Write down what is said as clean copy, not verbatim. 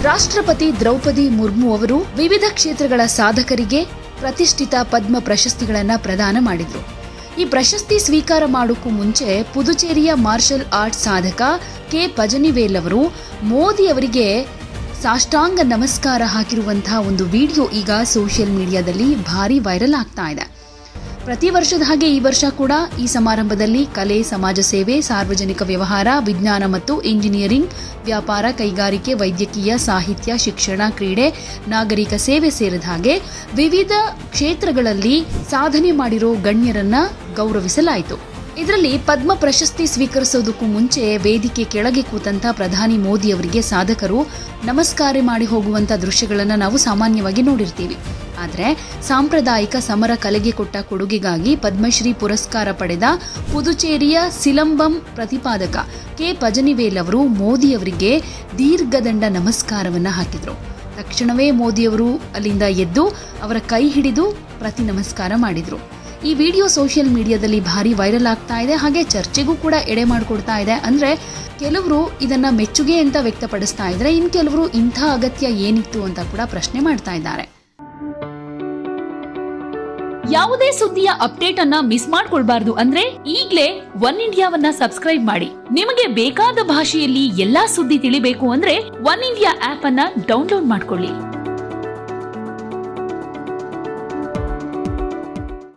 ರಾಷ್ಟ್ರಪತಿ ದ್ರೌಪದಿ ಮುರ್ಮು ಅವರು ವಿವಿಧ ಕ್ಷೇತ್ರಗಳ ಸಾಧಕರಿಗೆ ಪ್ರತಿಷ್ಠಿತ ಪದ್ಮ ಪ್ರಶಸ್ತಿಗಳನ್ನ ಪ್ರದಾನ ಮಾಡಿದ್ರು. ಈ ಪ್ರಶಸ್ತಿ ಸ್ವೀಕಾರ ಮಾಡೋಕ್ಕೂ ಮುಂಚೆ ಪುದುಚೇರಿಯ ಮಾರ್ಷಲ್ ಆರ್ಟ್ಸ್ ಸಾಧಕ ಕೆ ಪಜನಿವೇಲ್ ಅವರು ಮೋದಿ ಅವರಿಗೆ ಸಾಷ್ಟಾಂಗ ನಮಸ್ಕಾರ ಹಾಕಿರುವಂತಹ ಒಂದು ವಿಡಿಯೋ ಈಗ ಸೋಷಿಯಲ್ ಮೀಡಿಯಾದಲ್ಲಿ ಭಾರಿ ವೈರಲ್ ಆಗ್ತಾ ಇದೆ. ಪ್ರತಿ ವರ್ಷದ ಹಾಗೆ ಈ ವರ್ಷ ಕೂಡ ಈ ಸಮಾರಂಭದಲ್ಲಿ ಕಲೆ, ಸಮಾಜ ಸೇವೆ, ಸಾರ್ವಜನಿಕ ವ್ಯವಹಾರ, ವಿಜ್ಞಾನ ಮತ್ತು ಇಂಜಿನಿಯರಿಂಗ್, ವ್ಯಾಪಾರ, ಕೈಗಾರಿಕೆ, ವೈದ್ಯಕೀಯ, ಸಾಹಿತ್ಯ, ಶಿಕ್ಷಣ, ಕ್ರೀಡೆ, ನಾಗರಿಕ ಸೇವೆ ಸೇರಿದ ಹಾಗೆ ವಿವಿಧ ಕ್ಷೇತ್ರಗಳಲ್ಲಿ ಸಾಧನೆ ಮಾಡಿರೋ ಗಣ್ಯರನ್ನ ಗೌರವಿಸಲಾಯಿತು. ಇದರಲ್ಲಿ ಪದ್ಮ ಪ್ರಶಸ್ತಿ ಸ್ವೀಕರಿಸೋದಕ್ಕೂ ಮುಂಚೆ ವೇದಿಕೆ ಕೆಳಗೆ ಕೂತಂತ ಪ್ರಧಾನಿ ಮೋದಿ ಅವರಿಗೆ ಸಾಧಕರು ನಮಸ್ಕಾರ ಮಾಡಿ ಹೋಗುವಂತ ದೃಶ್ಯಗಳನ್ನ ನಾವು ಸಾಮಾನ್ಯವಾಗಿ ನೋಡಿರ್ತೀವಿ. ಆದರೆ ಸಾಂಪ್ರದಾಯಿಕ ಸಮರ ಕಲೆಗೆ ಕೊಟ್ಟ ಕೊಡುಗೆಗಾಗಿ ಪದ್ಮಶ್ರೀ ಪುರಸ್ಕಾರ ಪಡೆದ ಪುದುಚೇರಿಯ ಸಿಲಂಬಂ ಪ್ರತಿಪಾದಕ ಕೆ ಪಜನಿವೇಲ್ ಅವರು ಮೋದಿ ಅವರಿಗೆ ದೀರ್ಘದಂಡ ನಮಸ್ಕಾರವನ್ನ ಹಾಕಿದ್ರು. ತಕ್ಷಣವೇ ಮೋದಿಯವರು ಅಲ್ಲಿಂದ ಎದ್ದು ಅವರ ಕೈ ಹಿಡಿದು ಪ್ರತಿ ನಮಸ್ಕಾರ ಮಾಡಿದ್ರು. ಈ ವಿಡಿಯೋ ಸೋಷಿಯಲ್ ಮೀಡಿಯಾದಲ್ಲಿ ಭಾರಿ ವೈರಲ್ ಆಗ್ತಾ ಇದೆ, ಹಾಗೆ ಚರ್ಚೆಗೂ ಕೂಡ ಎಡೆ ಮಾಡಿಕೊಡ್ತಾ ಇದೆ. ಅಂದ್ರೆ ಕೆಲವರು ಇದನ್ನ ಮೆಚ್ಚುಗೆ ಅಂತ ವ್ಯಕ್ತಪಡಿಸ್ತಾ ಇದ್ರೆ, ಇನ್ ಕೆಲವರು ಇಂಥ ಅಗತ್ಯ ಏನಿತ್ತು ಅಂತ ಕೂಡ ಪ್ರಶ್ನೆ ಮಾಡ್ತಾ ಇದ್ದಾರೆ. ಯಾವುದೇ ಸುದ್ದಿಯ ಅಪ್ಡೇಟ್ ಅನ್ನ ಮಿಸ್ ಮಾಡ್ಕೊಳ್ಬಾರ್ದು ಅಂದ್ರೆ ಈಗ್ಲೇ ಒನ್ ಇಂಡಿಯಾವನ್ನ ಸಬ್ಸ್ಕ್ರೈಬ್ ಮಾಡಿ. ನಿಮಗೆ ಬೇಕಾದ ಭಾಷೆಯಲ್ಲಿ ಎಲ್ಲಾ ಸುದ್ದಿ ತಿಳಿಬೇಕು ಅಂದ್ರೆ ಒನ್ ಇಂಡಿಯಾ ಆಪ್ ಅನ್ನ ಡೌನ್ಲೋಡ್ ಮಾಡ್ಕೊಳ್ಳಿ.